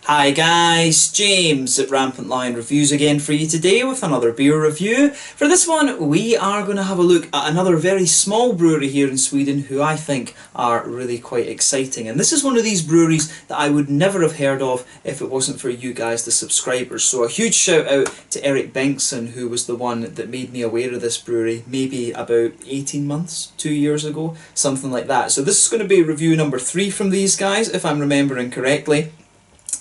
Hi guys, James at RampantLionReviews again for you today with another beer review. For this one we are going to have a look at another very small brewery here in Sweden who I think are really quite exciting. And this is one of these breweries that I would never have heard of if it wasn't for you guys, the subscribers. So a huge shout out to Eric Bengtsson, who was the one that made me aware of this brewery maybe about 18 months, 2 years ago, something like that. So this is going to be review number 3 from these guys if I'm remembering correctly.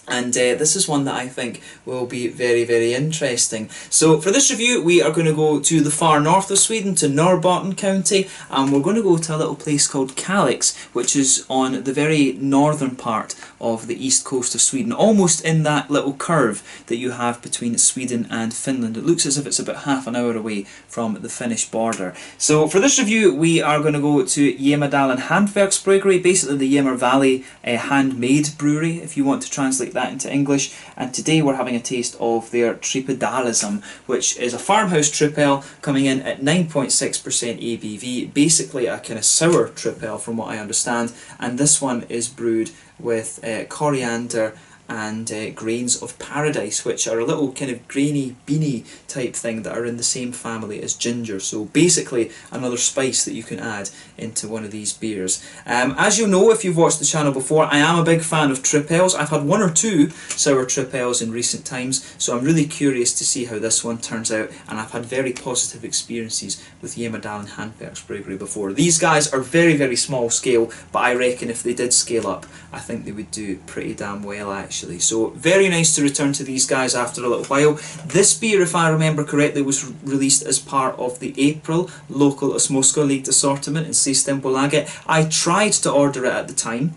And this is one that I think will be very, very interesting. So for this review we are going to go to the far north of Sweden, to Norrbotten county, and we're going to go to a little place called Kalix, which is on the very northern part of the east coast of Sweden, almost in that little curve that you have between Sweden and Finland. It looks as if it's about half an hour away from the Finnish border. So for this review we are going to go to Jämmerdalen Handverksbryggeri, basically the Jämmer Valley handmade brewery, if you want to translate that into English. And today we're having a taste of their Tripedalism, which is a farmhouse Tripel coming in at 9.6% ABV, basically a kind of sour Tripel from what I understand, and this one is brewed with coriander and grains of paradise, which are a little kind of grainy beanie type thing that are in the same family as ginger. So basically another spice that you can add into one of these beers. As you'll know if you've watched the channel before, I am a big fan of Tripels. I've had 1 or 2 sour Tripels in recent times, so I'm really curious to see how this one turns out, and I've had very positive experiences with Jämmerdalen Handverksbryggeri before. These guys are very, very small scale, but I reckon if they did scale up, I think they would do pretty damn well actually. So very nice to return to these guys after a little while. This beer, if I remember correctly, was released as part of the April local Osmoska League assortment in Systembolaget. I tried to order it at the time,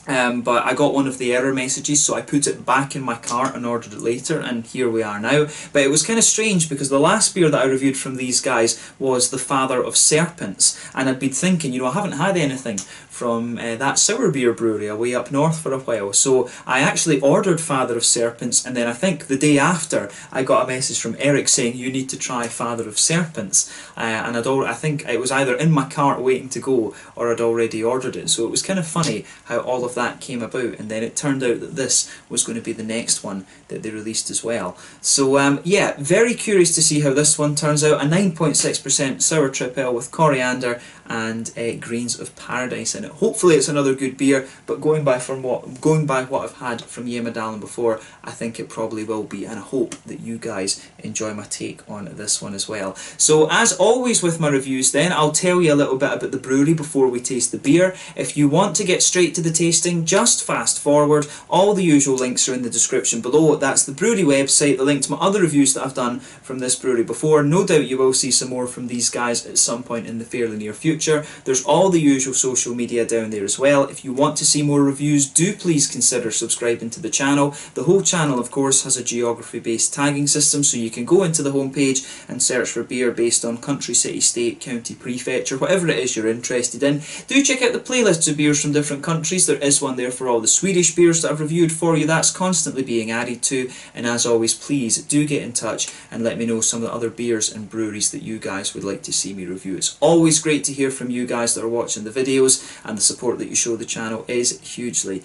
but I got one of the error messages, so I put it back in my cart and ordered it later, and here we are now. But it was kind of strange because the last beer that I reviewed from these guys was the Father of Serpents, and I'd been thinking, you know, I haven't had anything from that sour beer brewery away up north for a while, so I actually ordered Father of Serpents, and then I think the day after I got a message from Eric saying you need to try Father of Serpents, and I think it was either in my cart waiting to go or I'd already ordered it. So it was kind of funny how all of that came about, and then it turned out that this was going to be the next one that they released as well. So yeah, very curious to see how this one turns out. A 9.6% sour Tripel with coriander and grains of paradise in it. Hopefully it's another good beer, but going by what I've had from Jämmerdalen before, I think it probably will be, and I hope that you guys enjoy my take on this one as well. So as always with my reviews then, I'll tell you a little bit about the brewery before we taste the beer. If you want to get straight to the tasting, just fast forward. All the usual links are in the description below. That's the brewery website, the link to my other reviews that I've done from this brewery before. No doubt you will see some more from these guys at some point in the fairly near future. There's all the usual social media down there as well. If you want to see more reviews, do please consider subscribing to the channel. The whole channel of course has a geography based tagging system, so you can go into the homepage and search for beer based on country, city, state, county, prefecture, whatever it is you're interested in. Do check out the playlists of beers from different countries. There is one there for all the Swedish beers that I've reviewed for you. That's constantly being added to, and as always please do get in touch and let me know some of the other beers and breweries that you guys would like to see me review. It's always great to hear from you guys that are watching the videos, and the support that you show the channel is hugely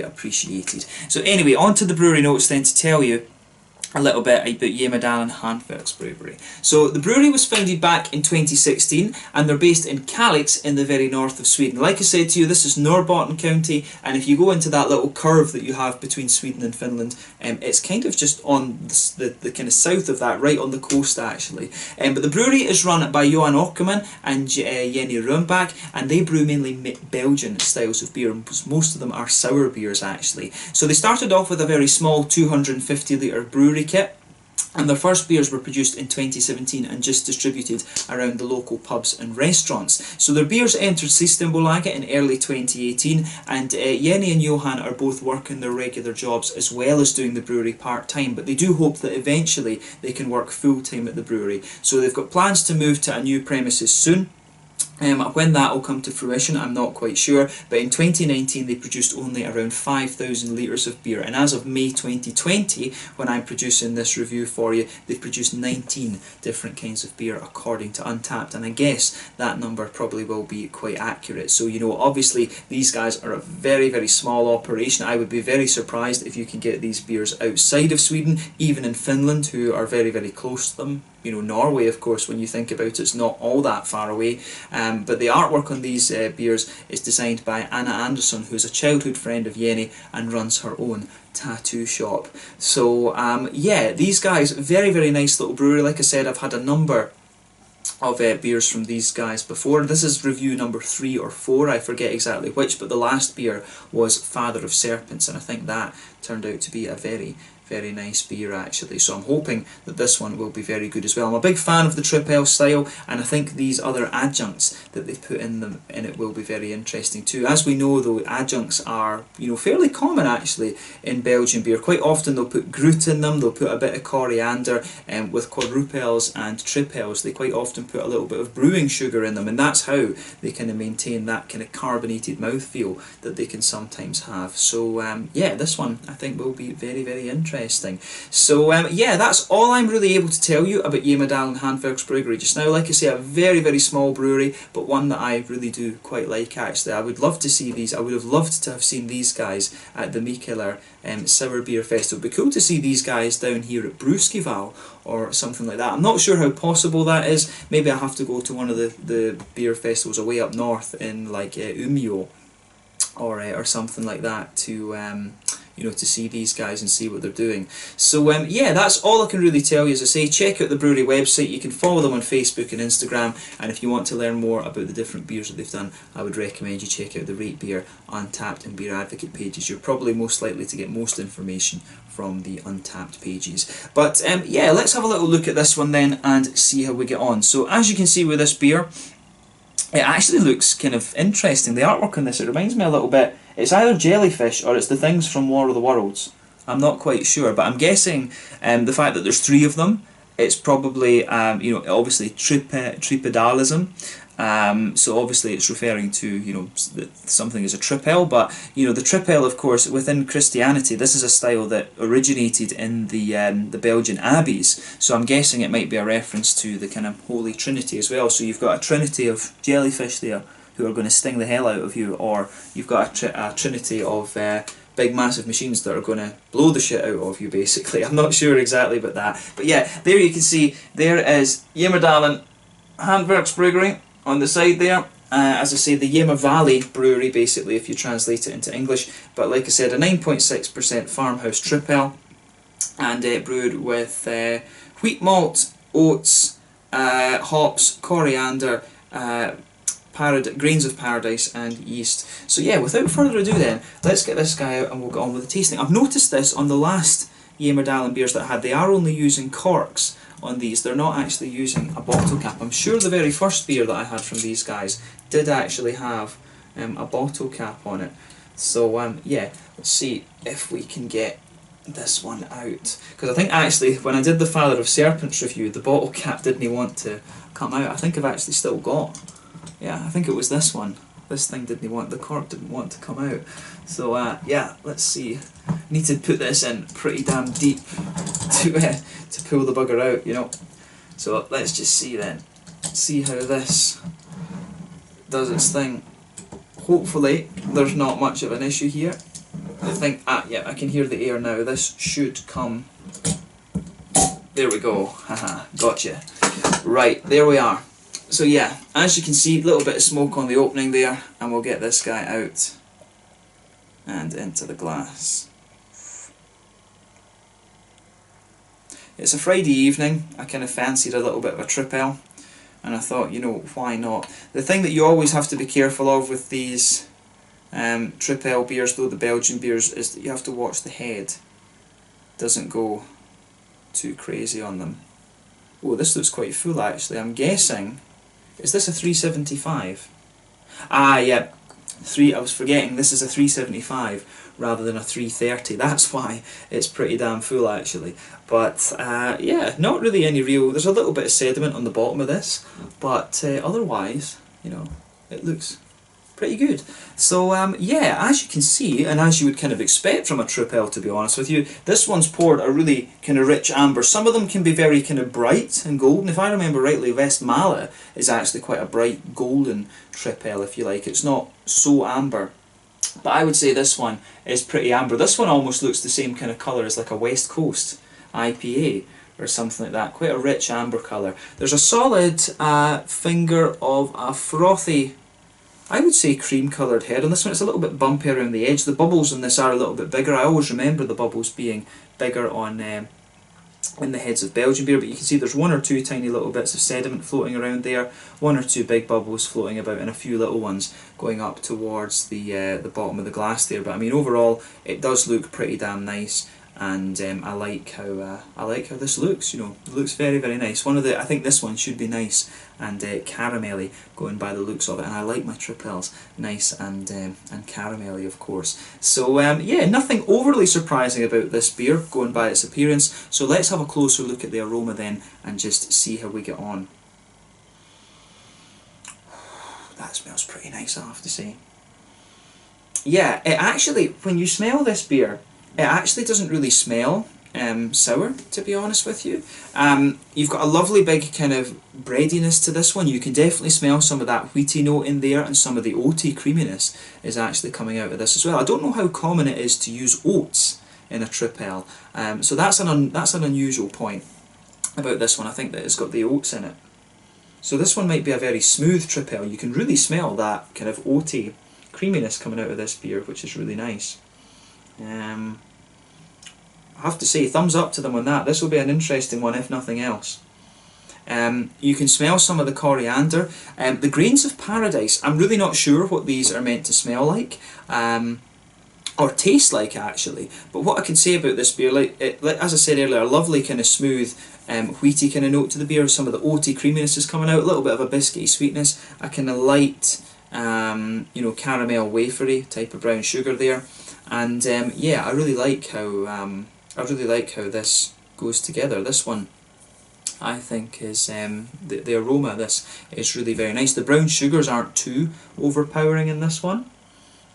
appreciated. So anyway, on to the brewery notes then, to tell you a little bit about Jämmerdalen Hantverksbryggeri. So the brewery was founded back in 2016, and they're based in Kalix in the very north of Sweden. Like I said to you, this is Norrbotten county, and if you go into that little curve that you have between Sweden and Finland, it's kind of just on the kind of south of that, right on the coast actually. But the brewery is run by Johan Åkerman and Jenny Rumbach, and they brew mainly Belgian styles of beer. Most of them are sour beers actually. So they started off with a very small 250 litre brewery kit, and their first beers were produced in 2017 and just distributed around the local pubs and restaurants. So their beers entered Systembolaget in early 2018, and Jenny and Johan are both working their regular jobs as well as doing the brewery part-time, but they do hope that eventually they can work full-time at the brewery. So they've got plans to move to a new premises soon. When that will come to fruition, I'm not quite sure, but in 2019 they produced only around 5,000 litres of beer, and as of May 2020, when I'm producing this review for you, they've produced 19 different kinds of beer according to Untappd, and I guess that number probably will be quite accurate. So, you know, obviously these guys are a very, very small operation. I would be very surprised if you can get these beers outside of Sweden, even in Finland, who are very, very close to them. You know, Norway, of course, when you think about it, it's not all that far away. But the artwork on these beers is designed by Anna Andersson, who's a childhood friend of Jenny and runs her own tattoo shop. So, yeah, these guys, very, very nice little brewery. Like I said, I've had a number of beers from these guys before. This is review number 3 or 4, I forget exactly which, but the last beer was Father of Serpents, and I think that turned out to be a very, very nice beer actually, so I'm hoping that this one will be very good as well. I'm a big fan of the Tripel style, and I think these other adjuncts that they've put in it will be very interesting too. As we know though, adjuncts are, you know, fairly common actually in Belgian beer. Quite often they'll put Groot in them, they'll put a bit of coriander, and with quadrupels and tripels they quite often put a little bit of brewing sugar in them, and that's how they kind of maintain that kind of carbonated mouthfeel that they can sometimes have. So yeah, this one I think will be very, very interesting. So yeah, that's all I'm really able to tell you about Jämmerdalen Handverksbryggeri just now. Like I say, a very, very small brewery, but one that I really do quite like actually. I would love to see these, I would have loved to have seen these guys at the Mikkeller Sour Beer Festival. It'd be cool to see these guys down here at Bruskival or something like that. I'm not sure how possible that is. Maybe I'll have to go to one of the beer festivals away up north in like Umeå or something like that to you know, to see these guys and see what they're doing. So yeah, that's all I can really tell you. As I say, check out the brewery website. You can follow them on Facebook and Instagram, and if you want to learn more about the different beers that they've done, I would recommend you check out the Rate Beer, Untappd and Beer Advocate pages. You're probably most likely to get most information from the Untappd pages. But yeah, let's have a little look at this one then and see how we get on. So as you can see with this beer, it actually looks kind of interesting. The artwork on this, it reminds me a little bit, it's either jellyfish or it's the things from War of the Worlds. I'm not quite sure, but I'm guessing the fact that there's 3 of them, it's probably, you know, obviously Tripedalism. So obviously it's referring to, you know, something as a tripel, but you know, the tripel, of course, within Christianity, this is a style that originated in the Belgian abbeys, so I'm guessing it might be a reference to the kind of Holy Trinity as well. So you've got a trinity of jellyfish there who are going to sting the hell out of you, or you've got a trinity of big massive machines that are going to blow the shit out of you basically. I'm not sure exactly about that, but yeah, there you can see, there is Jämmerdalen Handverksbryggeri on the side there. As I say, the Yema Valley Brewery basically if you translate it into English, but like I said, a 9.6% farmhouse tripel, and brewed with wheat malt, oats, hops, coriander, grains of paradise and yeast. So yeah, without further ado then, let's get this guy out and we'll get on with the tasting. I've noticed this on the last Jämmerdalen beers that I had, they are only using corks on these, they're not actually using a bottle cap. I'm sure the very first beer that I had from these guys did actually have a bottle cap on it. So yeah, let's see if we can get this one out, because I think actually when I did the Father of Serpents review, the bottle cap didn't want to come out. I think I've actually still got, yeah, I think it was this one. This thing didn't want, the cork didn't want to come out. So yeah, let's see. Need to put this in pretty damn deep to pull the bugger out, you know. So let's just see then. See how this does its thing. Hopefully there's not much of an issue here. I think, yeah, I can hear the air now. This should come. There we go. Haha, gotcha. Right, there we are. So yeah, as you can see, a little bit of smoke on the opening there, and we'll get this guy out and into the glass. It's a Friday evening. I kind of fancied a little bit of a tripel, and I thought, you know, why not? The thing that you always have to be careful of with these tripel beers, though, the Belgian beers, is that you have to watch the head doesn't go too crazy on them. Oh, this looks quite full actually. I'm guessing, is this a 375? Ah, yeah, I was forgetting, this is a 375 rather than a 330. That's why it's pretty damn full actually. But yeah, not really any real, there's a little bit of sediment on the bottom of this, but otherwise you know, it looks pretty good. So yeah, as you can see, and as you would kind of expect from a Tripel, to be honest with you, this one's poured a really kind of rich amber. Some of them can be very kind of bright and golden. If I remember rightly, Westmalle is actually quite a bright golden Tripel, if you like. It's not so amber. But I would say this one is pretty amber. This one almost looks the same kind of colour as like a West Coast IPA or something like that. Quite a rich amber colour. There's a solid finger of a frothy, I would say, cream coloured head on this one. It's a little bit bumpy around the edge. The bubbles on this are a little bit bigger. I always remember the bubbles being bigger on in the heads of Belgian beer, but you can see there's one or two tiny little bits of sediment floating around there, one or two big bubbles floating about, and a few little ones going up towards the bottom of the glass there. But I mean, overall, it does look pretty damn nice. And I like how this looks. You know, it looks very, very nice. I think this one should be nice and caramelly, going by the looks of it. And I like my Tripels nice and caramelly, of course. So yeah, nothing overly surprising about this beer, going by its appearance. So let's have a closer look at the aroma then, and just see how we get on. That smells pretty nice, I have to say. Yeah, it actually, when you smell this beer, it actually doesn't really smell sour, to be honest with you. You've got a lovely big kind of breadiness to this one. You can definitely smell some of that wheaty note in there, and some of the oaty creaminess is actually coming out of this as well. I don't know how common it is to use oats in a Tripel, so that's an unusual point about this one. I think that it's got the oats in it. So this one might be a very smooth Tripel. You can really smell that kind of oaty creaminess coming out of this beer, which is really nice. I have to say, thumbs up to them on that. This will be an interesting one, if nothing else. You can smell some of the coriander. The grains of paradise, I'm really not sure what these are meant to smell like, or taste like actually. But what I can say about this beer, as I said earlier, a lovely kind of smooth, wheaty kind of note to the beer. Some of the oaty creaminess is coming out, a little bit of a biscuity sweetness, a kind of light, you know, caramel wafery type of brown sugar there. And yeah, I really like how this goes together. This one, I think, is the aroma of this is really very nice. The brown sugars aren't too overpowering in this one,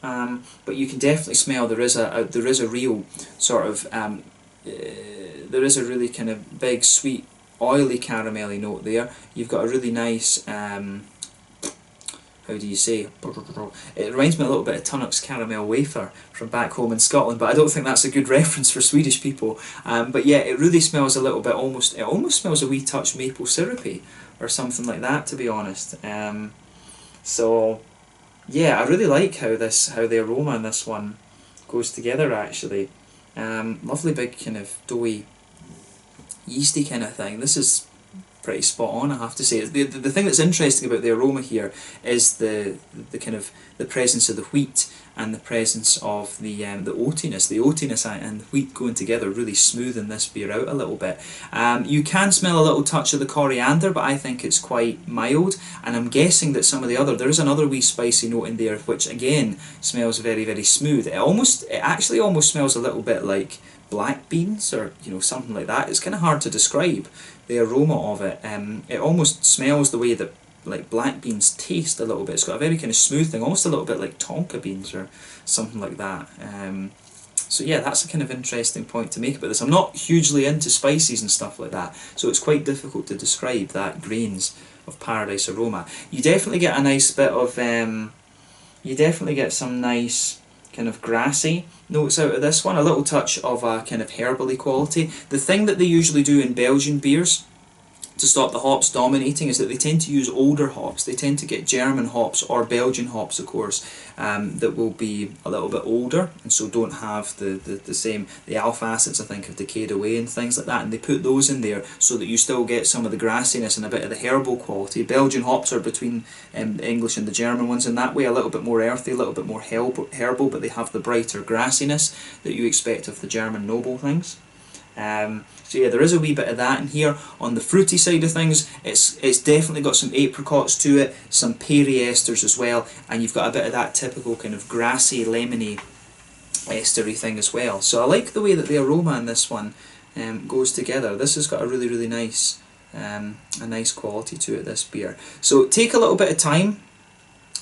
but you can definitely smell there is a real sort of there is a really kind of big, sweet, oily, caramelly note there. You've got a really nice how do you say? It reminds me a little bit of Tunnock's caramel wafer from back home in Scotland, but I don't think that's a good reference for Swedish people. But yeah, it really smells a little bit, it almost smells a wee touch maple syrupy or something like that, to be honest. So yeah, I really like how the aroma in this one goes together actually. Lovely big kind of doughy, yeasty kind of thing. This is pretty spot on, I have to say. The thing that's interesting about the aroma here is the kind of the presence of the wheat and the presence of the oatiness. The oatiness and the wheat going together really smoothing this beer out a little bit. You can smell a little touch of the coriander, but I think it's quite mild, and I'm guessing that some of there is another wee spicy note in there, which again smells very, very smooth. It actually almost smells a little bit like black beans, or you know, something like that. It's kind of hard to describe the aroma of it. It almost smells the way that like black beans taste a little bit. It's got a very kind of smooth thing, almost a little bit like tonka beans or something like that. So yeah, that's a kind of interesting point to make about this. I'm not hugely into spices and stuff like that, so it's quite difficult to describe that grains of paradise aroma. You definitely get a nice bit of, you definitely get some nice kind of grassy notes out of this one, a little touch of a kind of herbally quality. The thing that they usually do in Belgian beers to stop the hops dominating is that they tend to use older hops. They tend to get German hops or Belgian hops, of course, that will be a little bit older and so don't have the alpha acids, I think, have decayed away and things like that, and they put those in there so that you still get some of the grassiness and a bit of the herbal quality. Belgian hops are between the English and the German ones in that way, a little bit more earthy, a little bit more herbal, but they have the brighter grassiness that you expect of the German noble things. So yeah, there is a wee bit of that in here. On the fruity side of things, it's definitely got some apricots to it, some perry esters as well, and you've got a bit of that typical kind of grassy, lemony estery thing as well. So I like the way that the aroma in this one goes together. This has got a really, really nice, a nice quality to it, this beer. So take a little bit of time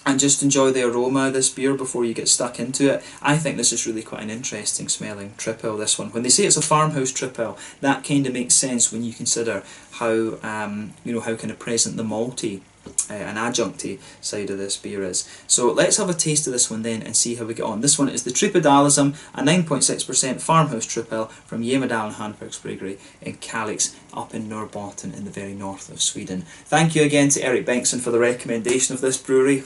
and just enjoy the aroma of this beer before you get stuck into it. I think this is really quite an interesting smelling Tripel, this one. When they say it's a farmhouse Tripel, that kind of makes sense when you consider how, you know, how kind of present the malty and adjuncty side of this beer is. So let's have a taste of this one then and see how we get on. This one is the Tripedalism, a 9.6% farmhouse Tripel from Jämmerdalen Handverksbryggeri in Kalix up in Norrbotten in the very north of Sweden. Thank you again to Eric Bengtsson for the recommendation of this brewery,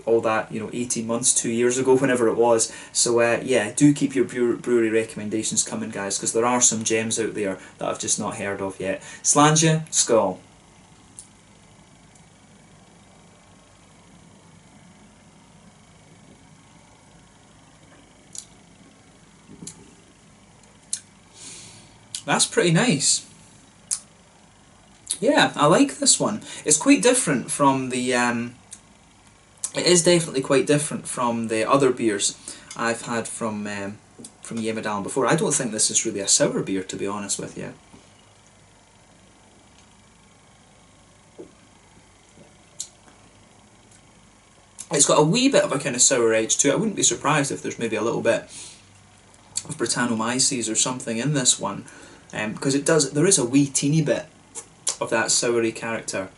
all that, you know, 18 months, 2 years ago, whenever it was. So yeah, do keep your brewery recommendations coming, guys, because there are some gems out there that I've just not heard of yet. Slàinte, skål. That's pretty nice. Yeah, I like this one. It's quite different from the... it is definitely quite different from the other beers I've had from Jämmerdalen before. I don't think this is really a sour beer, to be honest with you. It's got a wee bit of a kind of sour edge to it. I wouldn't be surprised if there's maybe a little bit of Brettanomyces or something in this one, because there is a wee teeny bit of that soury character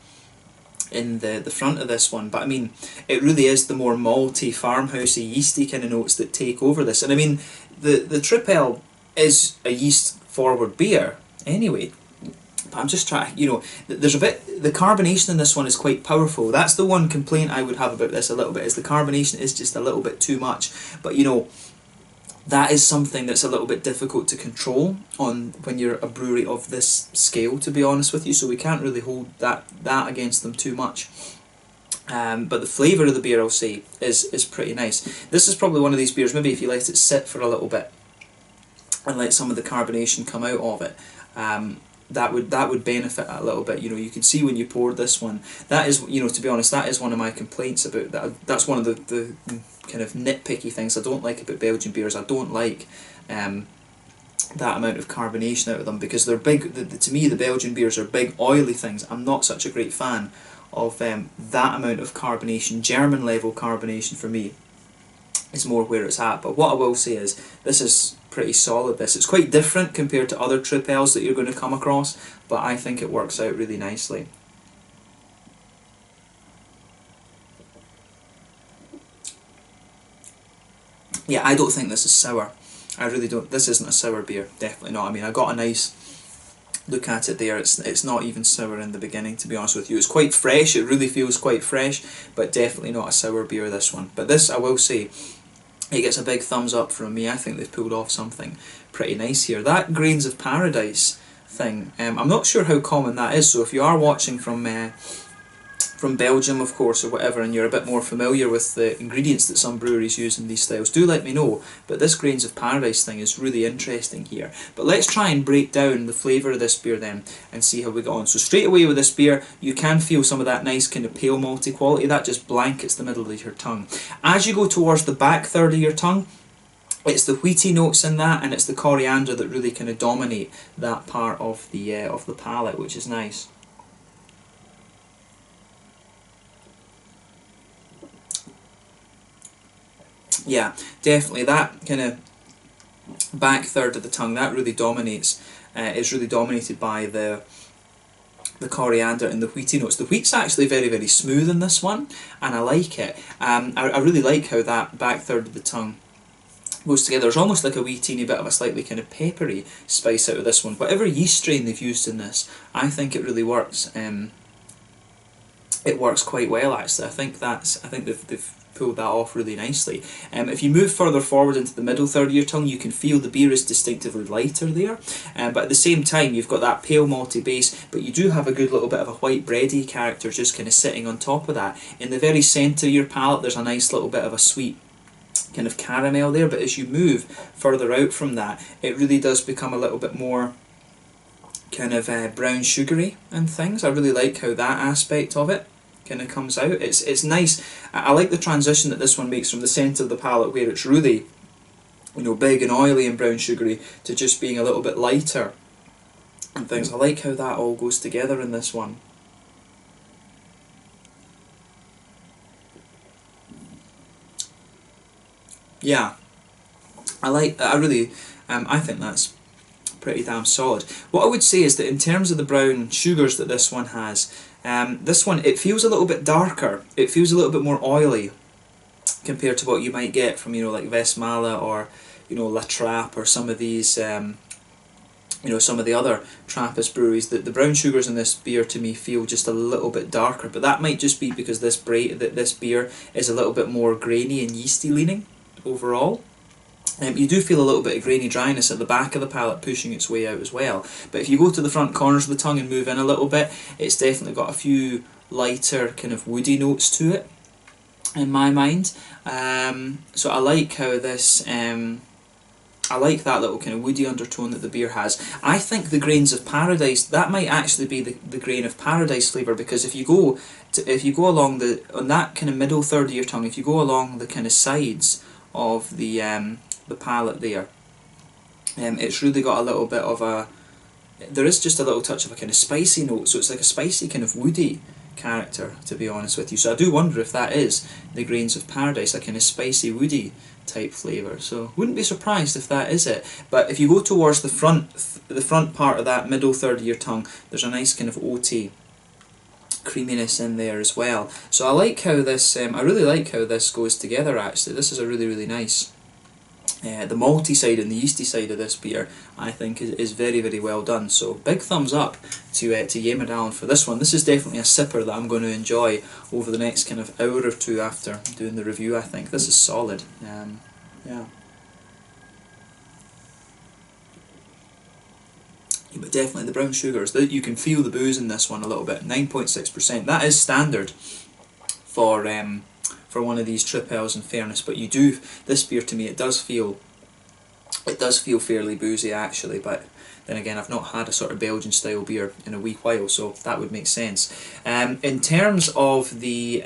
in the front of this one, but I mean, it really is the more malty, farmhousey, yeasty kind of notes that take over this. And I mean, the Tripel is a yeast forward beer anyway, but I'm just trying, you know, there's a bit, the carbonation in this one is quite powerful. That's the one complaint I would have about this a little bit, is the carbonation is just a little bit too much. But you know, that is something that's a little bit difficult to control on when you're a brewery of this scale, to be honest with you, so we can't really hold that against them too much. But the flavour of the beer, I'll say, is pretty nice. This is probably one of these beers, maybe if you let it sit for a little bit and let some of the carbonation come out of it, that would benefit a little bit. You know, you can see when you poured this one, that is, you know, to be honest, that is one of my complaints about that. That's one of the kind of nitpicky things I don't like about Belgian beers. I don't like that amount of carbonation out of them, because they're big. To me, the Belgian beers are big, oily things. I'm not such a great fan of that amount of carbonation. German level carbonation for me is more where it's at. But what I will say is, this is pretty solid. It's quite different compared to other Tripels that you're going to come across, but I think it works out really nicely. Yeah, I don't think this is sour. I really don't. This isn't a sour beer, definitely not. I mean, I got a nice look at it there. It's not even sour in the beginning, to be honest with you. It's quite fresh. It really feels quite fresh, but definitely not a sour beer, this one. But this, I will say, it gets a big thumbs up from me. I think they've pulled off something pretty nice here. That Grains of Paradise thing, I'm not sure how common that is, so if you are watching from Belgium, of course, or whatever, and you're a bit more familiar with the ingredients that some breweries use in these styles, do let me know. But this Grains of Paradise thing is really interesting here. But let's try and break down the flavour of this beer then and see how we get on. So straight away with this beer, you can feel some of that nice kind of pale malty quality. That just blankets the middle of your tongue. As you go towards the back third of your tongue, it's the wheaty notes in that, and it's the coriander that really kind of dominate that part of the palate, which is nice. Yeah, definitely that kind of back third of the tongue, that really dominates. Is really dominated by the coriander and the wheaty notes. The wheat's actually very, very smooth in this one, and I like it. I really like how that back third of the tongue goes together. There's almost like a wee teeny bit of a slightly kind of peppery spice out of this one. Whatever yeast strain they've used in this, I think it really works. It works quite well, actually. I think they've pulled that off really nicely. If you move further forward into the middle third of your tongue, you can feel the beer is distinctively lighter there, but at the same time you've got that pale malty base, but you do have a good little bit of a white bready character just kind of sitting on top of that. In the very centre of your palate, there's a nice little bit of a sweet kind of caramel there, but as you move further out from that, it really does become a little bit more kind of brown sugary and things. I really like how that aspect of it kind of comes out. It's nice. I like the transition that this one makes from the centre of the palate, where it's really, you know, big and oily and brown sugary, to just being a little bit lighter and things. I like how that all goes together in this one. yeah, I think that's pretty damn solid. What I would say is that in terms of the brown sugars that this one has, this one, it feels a little bit darker. It feels a little bit more oily compared to what you might get from, like Westmalle or, La Trappe or some of these, some of the other Trappist breweries. The brown sugars in this beer to me feel just a little bit darker, but that might just be because this beer is a little bit more grainy and yeasty leaning overall. You do feel a little bit of grainy dryness at the back of the palate pushing its way out as well. But if you go to the front corners of the tongue and move in a little bit, it's definitely got a few lighter kind of woody notes to it, in my mind. So I like how this, I like that little kind of woody undertone that the beer has. I think the grains of paradise, that might actually be the grain of paradise flavour, because if you go along on that kind of middle third of your tongue, if you go along the kind of sides of the palate there, it's really got a little bit of there is just a little touch of a kind of spicy note, so it's like a spicy kind of woody character, to be honest with you. So I do wonder if that is the grains of paradise, a kind of spicy woody type flavour. So wouldn't be surprised if that is it. But if you go towards the front part of that middle third of your tongue, there's a nice kind of oaty creaminess in there as well. So I like how this, I really like how this goes together actually. This is a really, really nice. The malty side and the yeasty side of this beer, I think, is very, very well done. So big thumbs up to Jämmerdalen for this one. This is definitely a sipper that I'm going to enjoy over the next kind of hour or two after doing the review. I think this is solid. Yeah. But definitely the brown sugars, you can feel the booze in this one a little bit. 9.6%. That is standard for one of these Tripels, in fairness, but this beer to me, it does feel fairly boozy actually. But then again, I've not had a sort of Belgian style beer in a wee while, so that would make sense. In terms of the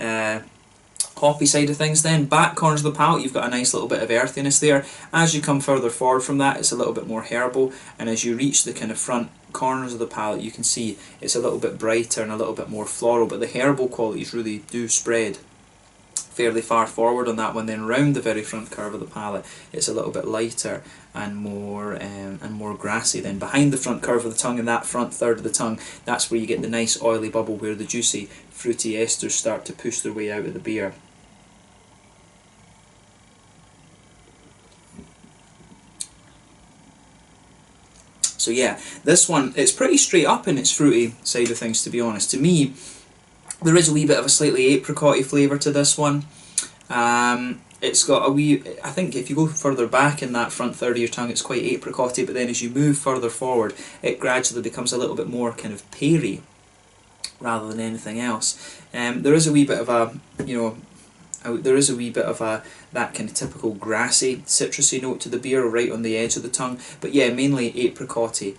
hoppy side of things then, back corners of the palate, you've got a nice little bit of earthiness there. As you come further forward from that, it's a little bit more herbal, and as you reach the kind of front corners of the palate, you can see it's a little bit brighter and a little bit more floral, but the herbal qualities really do spread fairly far forward on that one. Then round the very front curve of the palate, it's a little bit lighter and more grassy. Then behind the front curve of the tongue, in that front third of the tongue, that's where you get the nice oily bubble where the juicy fruity esters start to push their way out of the beer. So yeah, this one, it's pretty straight up in its fruity side of things, to be honest. To me, there is a wee bit of a slightly apricot-y flavour to this one. It's got a wee, I think if you go further back in that front third of your tongue, it's quite apricot-y, but then as you move further forward, it gradually becomes a little bit more kind of peary rather than anything else. There is a wee bit of a, that kind of typical grassy, citrusy note to the beer right on the edge of the tongue, but yeah, mainly apricot-y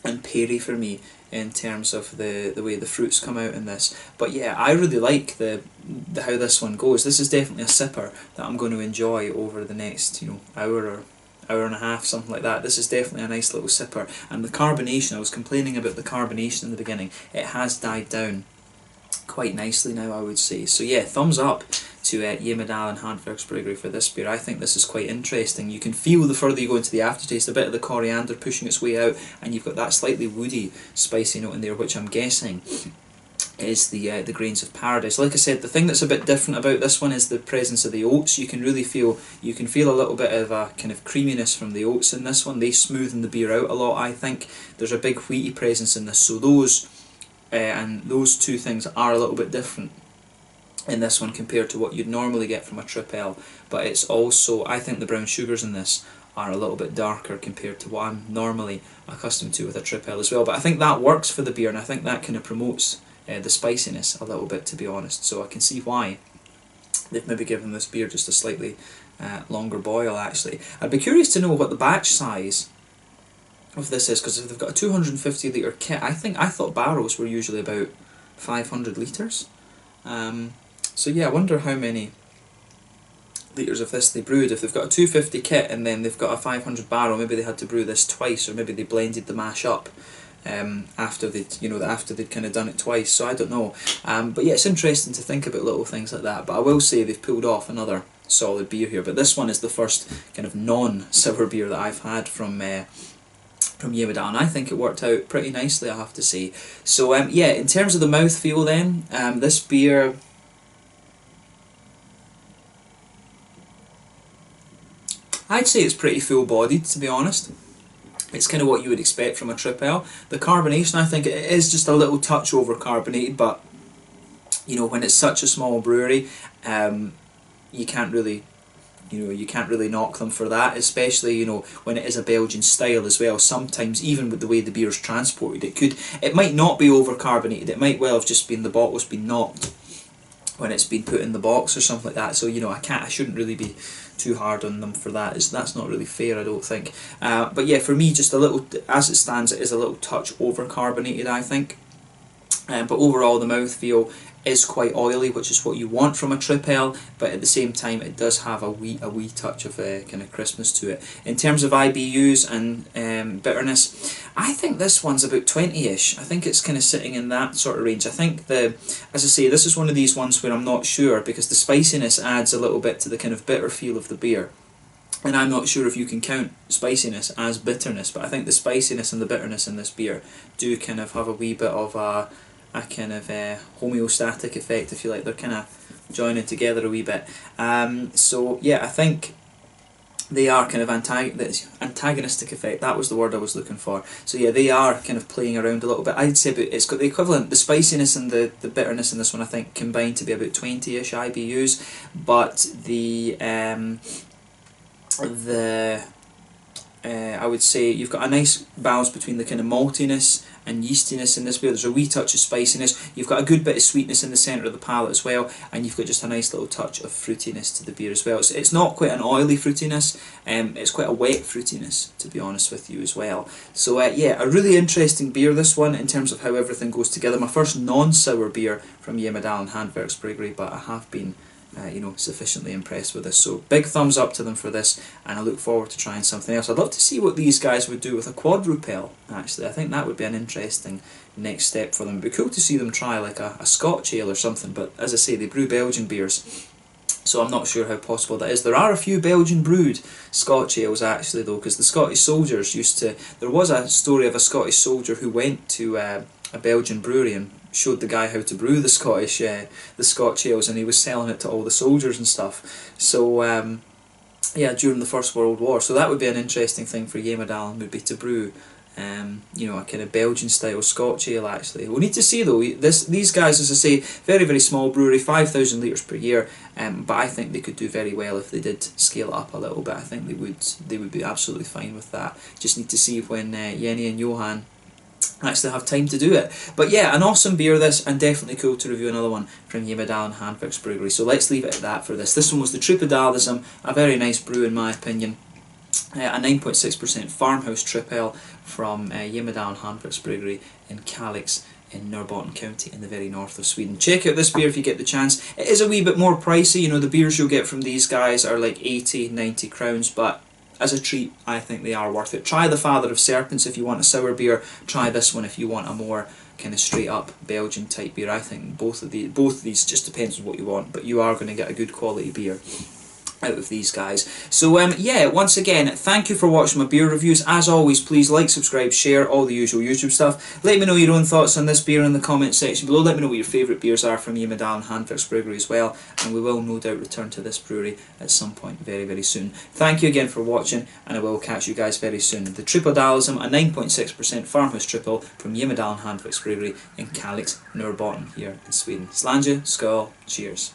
and peary for me in terms of the way the fruits come out in this. But yeah, I really like how this one goes. This is definitely a sipper that I'm going to enjoy over the next hour or hour and a half, something like that. This is definitely a nice little sipper, and the carbonation, I was complaining about the carbonation in the beginning, it has died down quite nicely now, I would say. So yeah, thumbs up to Jämmerdalen Handverksbryggeri for this beer. I think this is quite interesting. You can feel the further you go into the aftertaste, a bit of the coriander pushing its way out, and you've got that slightly woody, spicy note in there, which I'm guessing is the grains of paradise. Like I said, the thing that's a bit different about this one is the presence of the oats. You can feel a little bit of a kind of creaminess from the oats in this one. They smoothen the beer out a lot, I think. There's a big wheaty presence in this, so those two things are a little bit different in this one compared to what you'd normally get from a Tripel. But it's also, I think the brown sugars in this are a little bit darker compared to what I'm normally accustomed to with a Tripel as well. But I think that works for the beer, and I think that kind of promotes the spiciness a little bit, to be honest. So I can see why they've maybe given this beer just a slightly longer boil actually. I'd be curious to know what the batch size of this is, because if they've got a 250 litre kit, I thought barrels were usually about 500 litres. So yeah, I wonder how many litres of this they brewed. If they've got a 250 kit and then they've got a 500 barrel, maybe they had to brew this twice, or maybe they blended the mash up after they'd kind of done it twice. So I don't know. But yeah, it's interesting to think about little things like that. But I will say they've pulled off another solid beer here. But this one is the first kind of non-sour beer that I've had from Jämmerdalen, and I think it worked out pretty nicely, I have to say. So yeah, in terms of the mouthfeel then, this beer, I'd say it's pretty full-bodied, to be honest. It's kind of what you would expect from a Tripel. The carbonation, I think it is just a little touch over-carbonated, but you know, when it's such a small brewery, you can't really knock them for that, especially, you know, when it is a Belgian style as well. Sometimes, even with the way the beer's transported, it might not be over-carbonated, it might well have just been the bottle's been knocked when it's been put in the box or something like that. So, you know, I shouldn't really be too hard on them for that. That's not really fair, I don't think. But yeah, for me, just a little, as it stands, it is a little touch over-carbonated, I think. But overall, the mouthfeel is quite oily, which is what you want from a Tripel, but at the same time it does have a wee touch of kind of crispness to it. In terms of IBUs and bitterness, I think this one's about 20-ish. I think it's kind of sitting in that sort of range. I think as I say, this is one of these ones where I'm not sure, because the spiciness adds a little bit to the kind of bitter feel of the beer. And I'm not sure if you can count spiciness as bitterness, but I think the spiciness and the bitterness in this beer do kind of have a wee bit of a kind of homeostatic effect, if you like. They're kind of joining together a wee bit. So yeah, I think they are kind of antagonistic effect. That was the word I was looking for. So yeah, they are kind of playing around a little bit. I'd say it's got the equivalent, the spiciness and the bitterness in this one, I think, combined to be about 20-ish IBUs, but I would say you've got a nice balance between the kind of maltiness and yeastiness in this beer. There's a wee touch of spiciness, you've got a good bit of sweetness in the centre of the palate as well, and you've got just a nice little touch of fruitiness to the beer as well. It's not quite an oily fruitiness, it's quite a wet fruitiness, to be honest with you, as well. So yeah, a really interesting beer, this one, in terms of how everything goes together. My first non-sour beer from Jämmerdalen Handverksbryggeri, but I have been you know, sufficiently impressed with this. So big thumbs up to them for this, and I look forward to trying something else. I'd love to see what these guys would do with a quadrupel, actually. I think that would be an interesting next step for them. It'd be cool to see them try like a Scotch ale or something, but as I say, they brew Belgian beers, so I'm not sure how possible that is. There are a few Belgian brewed Scotch ales actually though, because the Scottish soldiers used to, there was a story of a Scottish soldier who went to a Belgian brewery and showed the guy how to brew the Scotch ales, and he was selling it to all the soldiers and stuff. So yeah, during the First World War. So that would be an interesting thing for Jämmerdalen, would be to brew you know, a kind of Belgian style Scotch ale actually. We'll need to see though. These guys, as I say, very very small brewery, 5,000 litres per year, but I think they could do very well if they did scale it up a little bit. I think they would be absolutely fine with that. Just need to see when Jenny and Johan actually have time to do it. But yeah, an awesome beer this, and definitely cool to review another one from Jämmerdalen Handverksbryggeri. So let's leave it at that for this. This one was the Tripedalism, a very nice brew in my opinion. A 9.6% farmhouse Tripel from Jämmerdalen Handverksbryggeri in Kalix in Norrbotten County in the very north of Sweden. Check out this beer if you get the chance. It is a wee bit more pricey, you know, the beers you'll get from these guys are like 80, 90 crowns, but as a treat, I think they are worth it. Try the Father of Serpents if you want a sour beer. Try this one if you want a more kind of straight up Belgian type beer. I think both of these just depends on what you want, but you are going to get a good quality beer out of these guys. So yeah, once again, thank you for watching my beer reviews. As always, please like, subscribe, share, all the usual YouTube stuff. Let me know your own thoughts on this beer in the comment section below. Let me know what your favourite beers are from Jämmerdalen Handverksbryggeri as well, and we will no doubt return to this brewery at some point very very soon. Thank you again for watching, and I will catch you guys very soon. The Tripedalism, a 9.6% farmhouse triple from Jämmerdalen Handverksbryggeri in Kalix, Norrbotten here in Sweden. Slange, skål, cheers.